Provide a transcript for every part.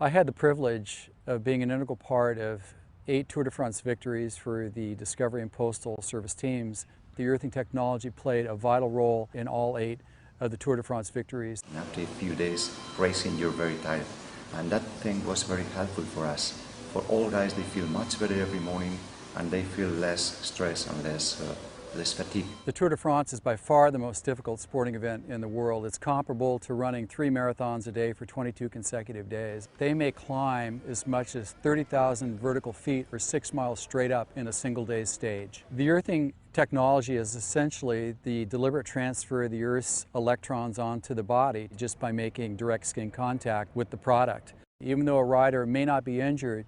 I had the privilege of being an integral part of 8 Tour de France victories for the Discovery and Postal Service teams. The earthing technology played a vital role in all 8 of the Tour de France victories. After a few days racing, you're very tired. And that thing was very helpful for us. For all guys, they feel much better every morning and they feel less stress and less fatigue. The Tour de France is by far the most difficult sporting event in the world. It's comparable to running 3 marathons a day for 22 consecutive days. They may climb as much as 30,000 vertical feet or 6 miles straight up in a single day's stage. The earthing technology is essentially the deliberate transfer of the Earth's electrons onto the body just by making direct skin contact with the product. Even though a rider may not be injured,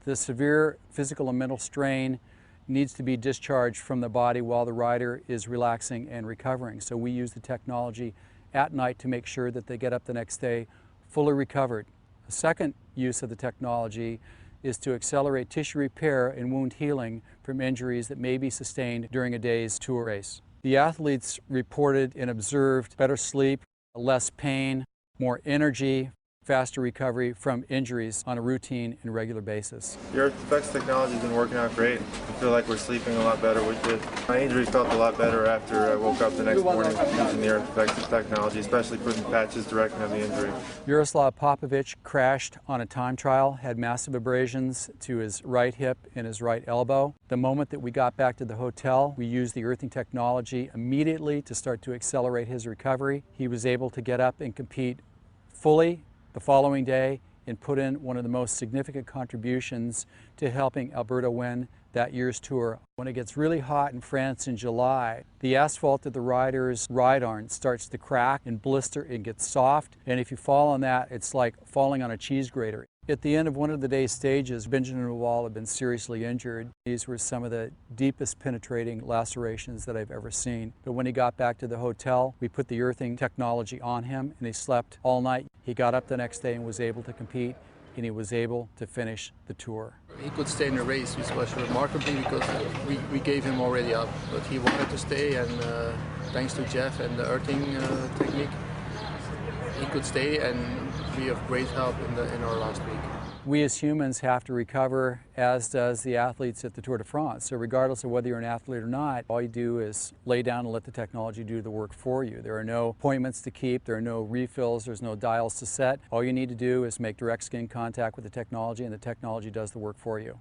the severe physical and mental strain needs to be discharged from the body while the rider is relaxing and recovering. So we use the technology at night to make sure that they get up the next day fully recovered. A second use of the technology is to accelerate tissue repair and wound healing from injuries that may be sustained during a day's tour race. The athletes reported and observed better sleep, less pain, more energy, faster recovery from injuries on a routine and regular basis. Your Effects technology has been working out great. I feel like we're sleeping a lot better with it. My injury felt a lot better after I woke up the next morning using the Effects technology, especially putting patches directly on the injury. Jaroslav Popovich crashed on a time trial, had massive abrasions to his right hip and his right elbow. The moment that we got back to the hotel, we used the earthing technology immediately to start to accelerate his recovery. He was able to get up and compete fully the following day and put in one of the most significant contributions to helping Alberta win that year's tour. When it gets really hot in France in July, the asphalt that the riders ride on starts to crack and blister and get soft, and if you fall on that, it's like falling on a cheese grater. At the end of one of the day's stages, Benjamin Wall had been seriously injured. These were some of the deepest penetrating lacerations that I've ever seen. But when he got back to the hotel, we put the earthing technology on him and he slept all night. He got up the next day and was able to compete, and he was able to finish the tour. He could stay in the race, which was remarkably because we gave him already up. But he wanted to stay, and thanks to Jeff and the earthing technique, he could stay and be of great help in our last week. We as humans have to recover, as does the athletes at the Tour de France. So regardless of whether you're an athlete or not, all you do is lay down and let the technology do the work for you. There are no appointments to keep, there are no refills, there's no dials to set. All you need to do is make direct skin contact with the technology, and the technology does the work for you.